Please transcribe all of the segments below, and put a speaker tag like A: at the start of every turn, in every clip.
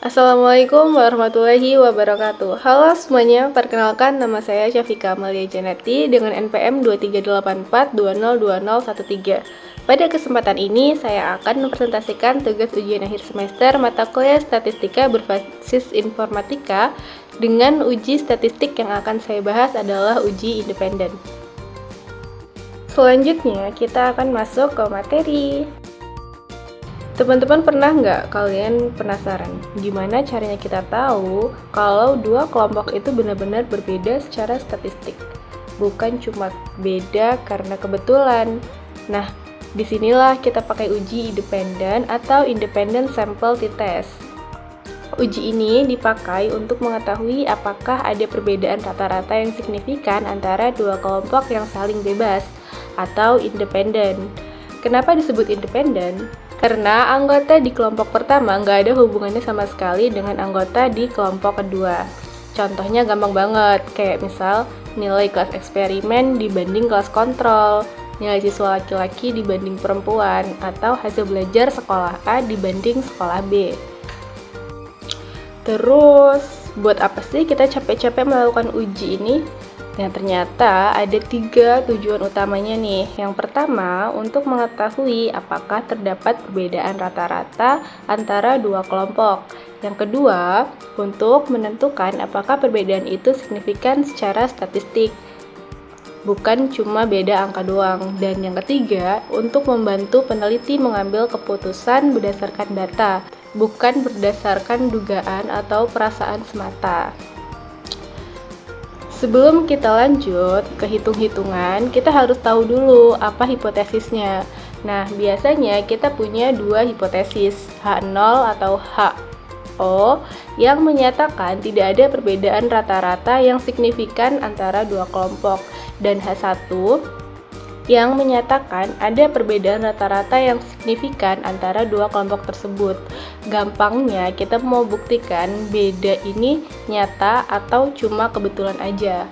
A: Assalamualaikum warahmatullahi wabarakatuh. Halo semuanya, perkenalkan nama saya Syafika Amalia Janati dengan NPM 2384202013. Pada kesempatan ini, saya akan mempresentasikan tugas ujian akhir semester mata kuliah statistika berbasis informatika dengan uji statistik yang akan saya bahas adalah uji independen. Selanjutnya, kita akan masuk ke materi. Teman-teman pernah nggak kalian penasaran gimana caranya kita tahu kalau dua kelompok itu benar-benar berbeda secara statistik? Bukan cuma beda karena kebetulan. Nah, disinilah kita pakai uji independen atau independent sample t-test. Uji ini dipakai untuk mengetahui apakah ada perbedaan rata-rata yang signifikan antara dua kelompok yang saling bebas atau independen. Kenapa disebut independen? Karena anggota di kelompok pertama nggak ada hubungannya sama sekali dengan anggota di kelompok kedua. Contohnya gampang banget, kayak misal nilai kelas eksperimen dibanding kelas kontrol, nilai siswa laki-laki dibanding perempuan, atau hasil belajar sekolah A dibanding sekolah B. Terus, buat apa sih kita capek-capek melakukan uji ini? Nah, ternyata ada 3 tujuan utamanya nih. Yang pertama, untuk mengetahui apakah terdapat perbedaan rata-rata antara dua kelompok. Yang kedua, untuk menentukan apakah perbedaan itu signifikan secara statistik. Bukan cuma beda angka doang. Dan yang ketiga, untuk membantu peneliti mengambil keputusan berdasarkan data, bukan berdasarkan dugaan atau perasaan semata. Sebelum kita lanjut ke hitung-hitungan, kita harus tahu dulu apa hipotesisnya. Nah, biasanya kita punya 2 hipotesis, H0 atau HO, yang menyatakan tidak ada perbedaan rata-rata yang signifikan antara dua kelompok, dan H1 yang menyatakan ada perbedaan rata-rata yang signifikan antara dua kelompok tersebut. Gampangnya, kita mau buktikan beda ini nyata atau cuma kebetulan aja.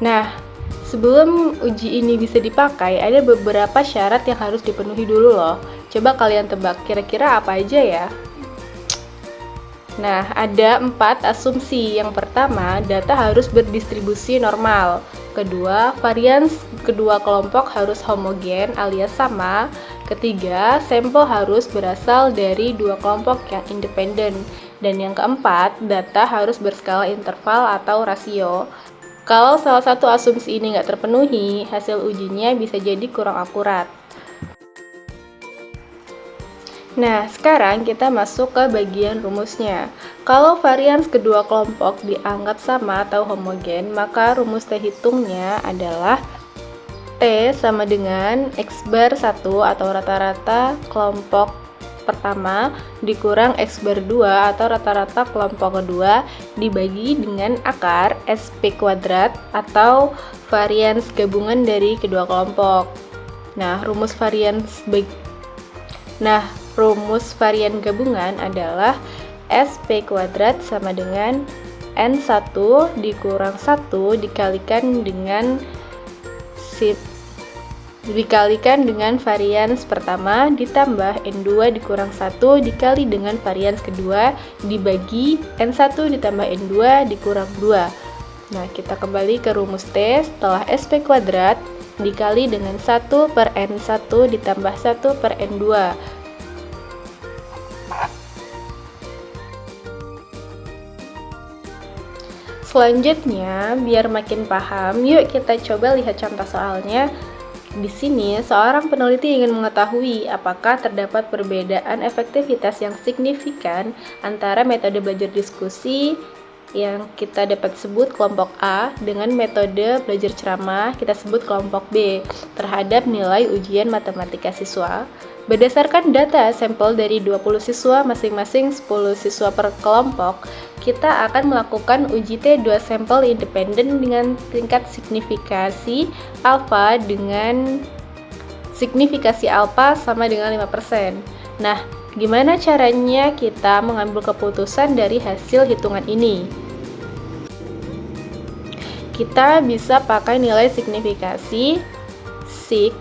A: Nah, sebelum uji ini bisa dipakai, ada beberapa syarat yang harus dipenuhi dulu loh. Coba kalian tebak, kira-kira apa aja ya? Nah, ada 4 asumsi. Yang pertama, data harus berdistribusi normal. Kedua, varians kedua kelompok harus homogen alias sama. Ketiga, sampel harus berasal dari dua kelompok yang independen. Dan yang keempat, data harus berskala interval atau rasio. Kalau salah satu asumsi ini nggak terpenuhi, hasil ujinya bisa jadi kurang akurat. Nah, sekarang kita masuk ke bagian rumusnya. Kalau varians kedua kelompok dianggap sama atau homogen, maka rumus T hitungnya adalah T sama dengan X bar 1 atau rata-rata kelompok pertama dikurang X bar 2 atau rata-rata kelompok kedua dibagi dengan akar SP kuadrat atau varians gabungan dari kedua kelompok. Nah, rumus varian gabungan adalah SP kuadrat sama dengan N1 dikurang 1 dikalikan dengan varians pertama ditambah N2 dikurang 1 dikali dengan varians kedua dibagi N1 ditambah N2 dikurang 2. Nah, kita kembali ke rumus T. Setelah SP kuadrat dikali dengan 1 per N1 ditambah 1 per N2. Selanjutnya, biar makin paham, yuk kita coba lihat contoh soalnya. Di sini, seorang peneliti ingin mengetahui apakah terdapat perbedaan efektivitas yang signifikan antara metode belajar diskusi yang kita dapat sebut kelompok A dengan metode belajar ceramah kita sebut kelompok B terhadap nilai ujian matematika siswa. Berdasarkan data sampel dari 20 siswa masing-masing 10 siswa per kelompok, kita akan melakukan uji T2 sampel independen dengan tingkat signifikasi alfa sama dengan 5%. Nah, gimana caranya kita mengambil keputusan dari hasil hitungan ini? Kita bisa pakai nilai signifikasi sig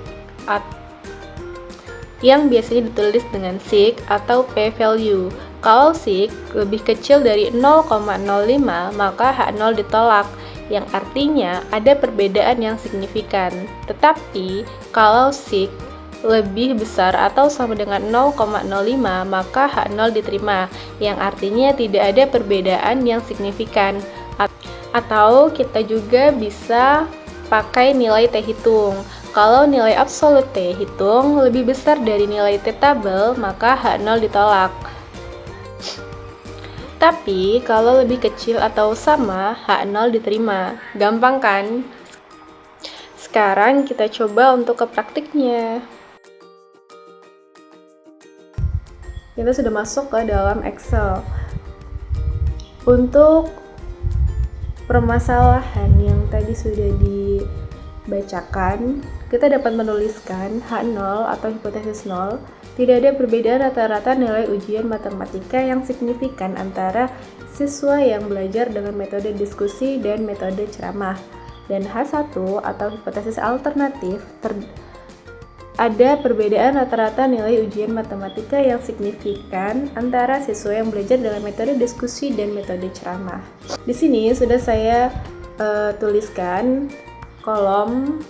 A: yang biasanya ditulis dengan sig atau p-value. Kalau sig lebih kecil dari 0,05, maka H0 ditolak, yang artinya ada perbedaan yang signifikan. Tetapi, kalau sig lebih besar atau sama dengan 0,05, maka H0 diterima, yang artinya tidak ada perbedaan yang signifikan. Atau kita juga bisa pakai nilai T hitung. Kalau nilai absolut T hitung lebih besar dari nilai T tabel, maka H0 ditolak. Tapi kalau lebih kecil atau sama, H0 diterima. Gampang kan? Sekarang kita coba untuk ke praktiknya. Kita sudah masuk ke dalam Excel. Untuk permasalahan yang tadi sudah dibacakan, kita dapat menuliskan H0 atau hipotesis 0. Tidak ada perbedaan rata-rata nilai ujian matematika yang signifikan antara siswa yang belajar dengan metode diskusi dan metode ceramah. Dan H1 atau hipotesis alternatif, ada perbedaan rata-rata nilai ujian matematika yang signifikan antara siswa yang belajar dengan metode diskusi dan metode ceramah. Di sini sudah saya tuliskan kolom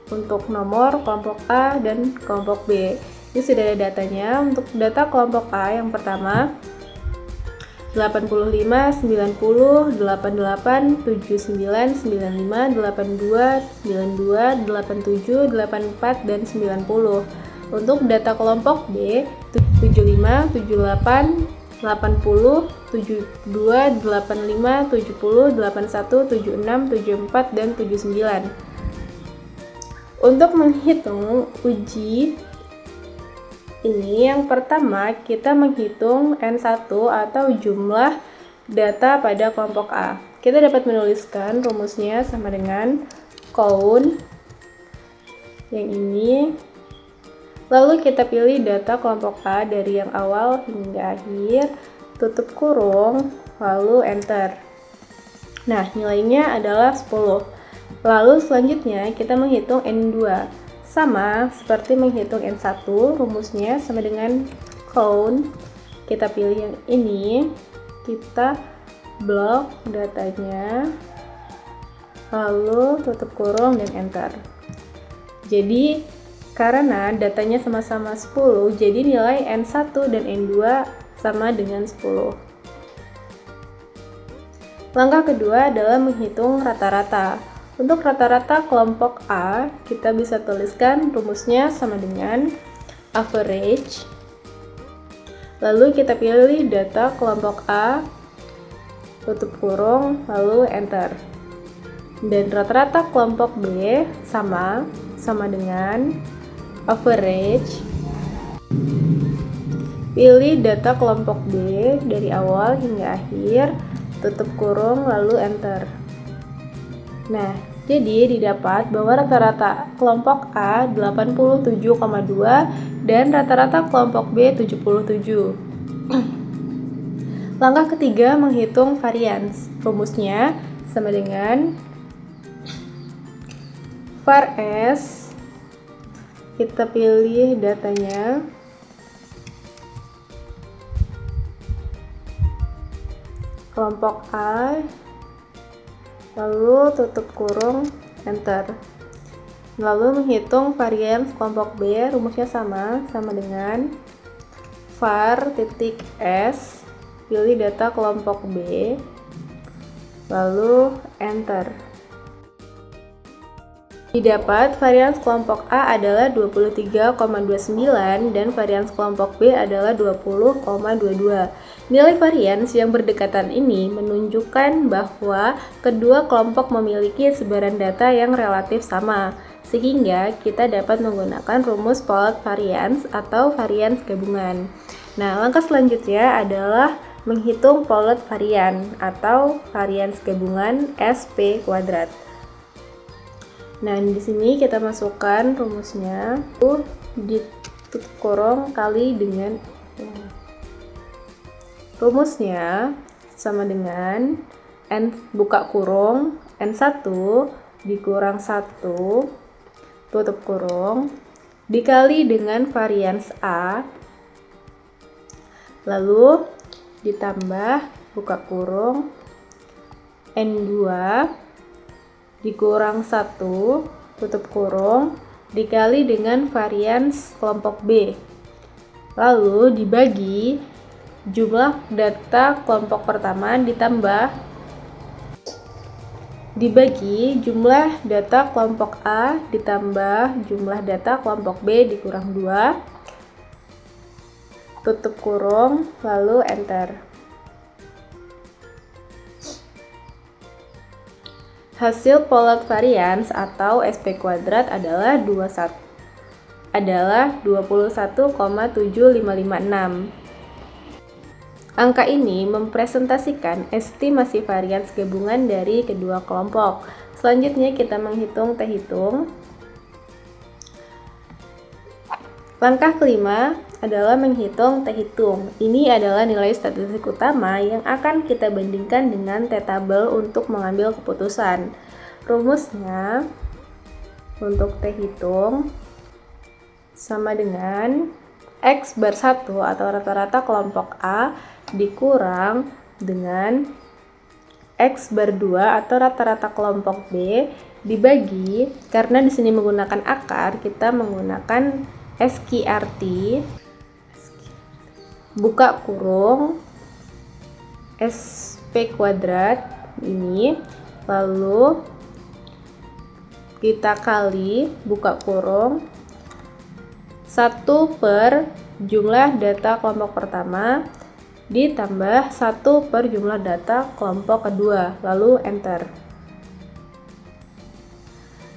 A: untuk nomor kelompok A dan kelompok B. Ini sudah ada datanya. Untuk data kelompok A yang pertama 85, 90, 88, 79, 95, 82, 92, 87, 84, dan 90. Untuk data kelompok B 75, 78, 80, 72, 85, 70, 81, 76, 74, dan 79. Untuk menghitung uji ini, yang pertama kita menghitung N1 atau jumlah data pada kelompok A. Kita dapat menuliskan rumusnya sama dengan count yang ini. Lalu kita pilih data kelompok A dari yang awal hingga akhir, tutup kurung, lalu enter. Nah, nilainya adalah 10. Lalu selanjutnya kita menghitung N2. Sama seperti menghitung N1, rumusnya sama dengan count. Kita pilih yang ini, kita blok datanya, lalu tutup kurung dan enter. Jadi karena datanya sama-sama 10, jadi nilai N1 dan N2 sama dengan 10. Langkah kedua adalah menghitung rata-rata. Untuk rata-rata kelompok A, kita bisa tuliskan rumusnya sama dengan average. Lalu kita pilih data kelompok A, tutup kurung, lalu enter. Dan rata-rata kelompok B sama dengan average. Pilih data kelompok B dari awal hingga akhir, tutup kurung, lalu enter. Nah, jadi didapat bahwa rata-rata kelompok A 87,2 dan rata-rata kelompok B 77. Langkah ketiga menghitung varians. Rumusnya sama dengan var S. Kita pilih datanya. Kelompok A, lalu tutup kurung, enter. Lalu menghitung varians kelompok B, rumusnya sama dengan var titik S, pilih data kelompok B, lalu enter. Didapat varians kelompok A adalah 23,29 dan varians kelompok B adalah 20,22. Nilai varians yang berdekatan ini menunjukkan bahwa kedua kelompok memiliki sebaran data yang relatif sama, sehingga kita dapat menggunakan rumus Pollard varians atau varians gabungan. Nah, langkah selanjutnya adalah menghitung Pollard varian atau varians gabungan SP kuadrat. Nah, di sini kita masukkan rumusnya, ditutup kurung kali dengan rumusnya sama dengan N buka kurung N1 dikurang 1 tutup kurung dikali dengan varians A, lalu ditambah buka kurung N2 dikurang 1 tutup kurung dikali dengan varians kelompok B, lalu dibagi jumlah data kelompok pertama dibagi jumlah data kelompok A ditambah jumlah data kelompok B dikurang 2 tutup kurung lalu enter. Hasil polot varians atau SP kuadrat adalah 21,7556. Angka ini mempresentasikan estimasi varians gabungan dari kedua kelompok. Selanjutnya kita menghitung T-hitung. Langkah kelima adalah menghitung T-hitung. Ini adalah nilai statistik utama yang akan kita bandingkan dengan T-tabel untuk mengambil keputusan. Rumusnya untuk T-hitung sama dengan X bar 1 atau rata-rata kelompok A dikurang dengan X bar 2 atau rata-rata kelompok B dibagi, karena di sini menggunakan akar, kita menggunakan SQRT buka kurung SP kuadrat ini, lalu kita kali buka kurung 1 per jumlah data kelompok pertama ditambah 1 per jumlah data kelompok kedua, lalu enter.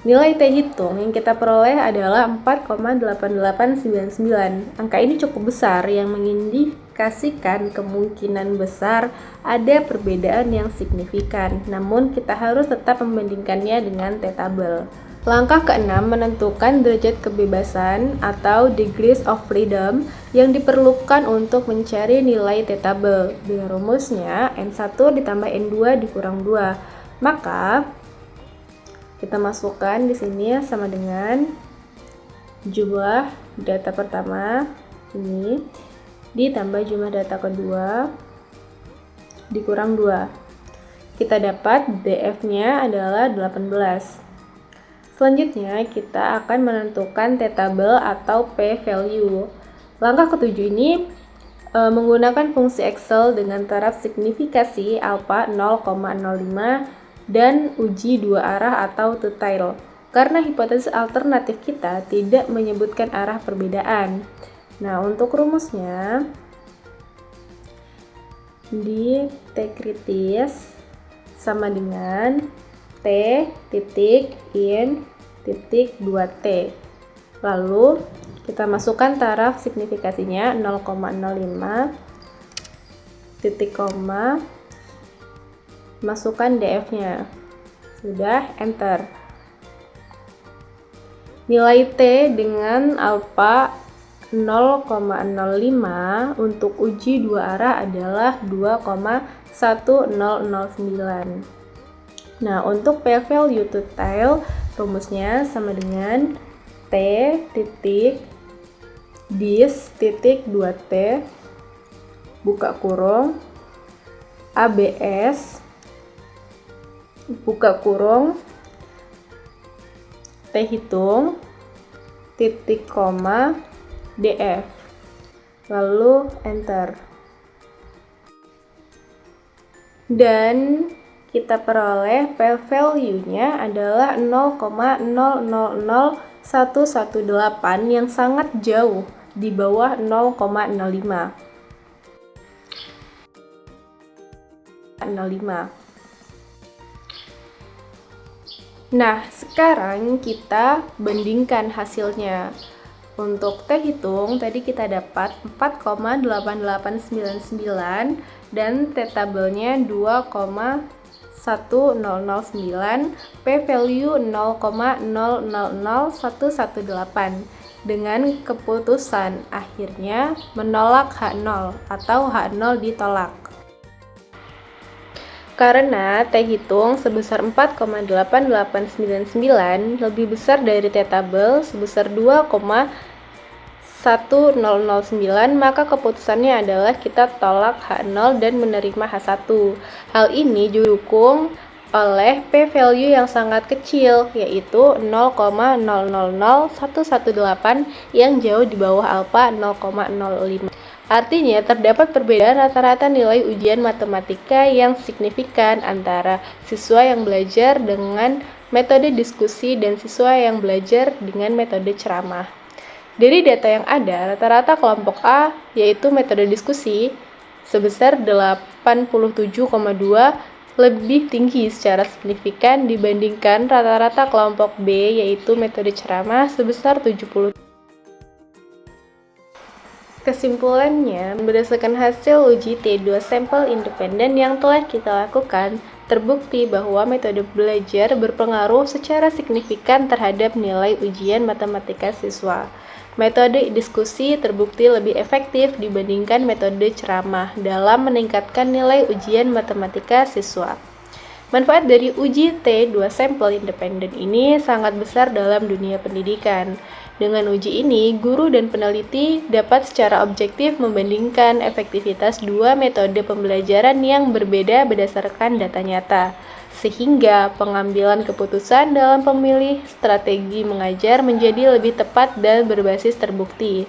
A: Nilai T-hitung yang kita peroleh adalah 4,8899. Angka ini cukup besar yang mengindikasikan kemungkinan besar ada perbedaan yang signifikan, namun kita harus tetap membandingkannya dengan T-tabel. Langkah keenam menentukan derajat kebebasan atau degrees of freedom yang diperlukan untuk mencari nilai T-tabel. Dengan rumusnya N1 ditambah N2 dikurang 2. Maka kita masukkan di sini sama dengan jumlah data pertama ini ditambah jumlah data kedua dikurang 2. Kita dapat DF-nya adalah 18. Selanjutnya kita akan menentukan T-tabel atau P-value. Langkah ketujuh ini menggunakan fungsi Excel dengan taraf signifikasi alpha 0,05 dan uji dua arah atau two-tail, karena hipotesis alternatif kita tidak menyebutkan arah perbedaan. Nah, untuk rumusnya di T kritis sama dengan T titik in titik 2T. Lalu kita masukkan taraf signifikasinya 0,05 titik koma, masukkan DF-nya. Sudah, enter. Nilai T dengan alpha 0,05 untuk uji dua arah adalah 2,1009. Nah, untuk P-value two-tail rumusnya sama dengan T titik dis titik 2T buka kurung ABS buka kurung T-hitung titik koma DF, lalu enter. Dan kita peroleh P-value-nya adalah 0,000118 yang sangat jauh di bawah 0,05. Nah, sekarang kita bandingkan hasilnya. Untuk T-hitung tadi kita dapat 4,8899 dan T-tabelnya 2,1009, P-value 0,000118. Dengan keputusan akhirnya menolak H0 atau H0 ditolak. Karena T hitung sebesar 4,8899 lebih besar dari T tabel sebesar 2,1009, maka keputusannya adalah kita tolak H0 dan menerima H1. Hal ini didukung oleh p-value yang sangat kecil, yaitu 0,000118 yang jauh di bawah alfa 0,05. Artinya, terdapat perbedaan rata-rata nilai ujian matematika yang signifikan antara siswa yang belajar dengan metode diskusi dan siswa yang belajar dengan metode ceramah. Dari data yang ada, rata-rata kelompok A, yaitu metode diskusi, sebesar 87,2 lebih tinggi secara signifikan dibandingkan rata-rata kelompok B, yaitu metode ceramah, sebesar 70. Kesimpulannya, berdasarkan hasil uji T2 sampel independen yang telah kita lakukan, terbukti bahwa metode belajar berpengaruh secara signifikan terhadap nilai ujian matematika siswa. Metode diskusi terbukti lebih efektif dibandingkan metode ceramah dalam meningkatkan nilai ujian matematika siswa. Manfaat dari uji T2 sampel independen ini sangat besar dalam dunia pendidikan. Dengan uji ini, guru dan peneliti dapat secara objektif membandingkan efektivitas dua metode pembelajaran yang berbeda berdasarkan data nyata, sehingga pengambilan keputusan dalam pemilih strategi mengajar menjadi lebih tepat dan berbasis terbukti.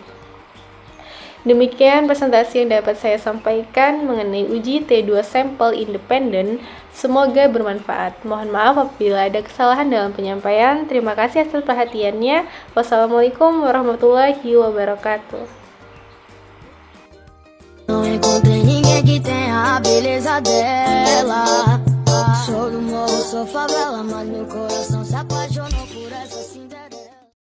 A: Demikian presentasi yang dapat saya sampaikan mengenai uji T2 sampel independen. Semoga bermanfaat. Mohon maaf apabila ada kesalahan dalam penyampaian. Terima kasih atas perhatiannya. Wassalamualaikum warahmatullahi wabarakatuh. Não encontrei ninguém que tenha a beleza dela. Sou do morro, sou favela, mas meu coração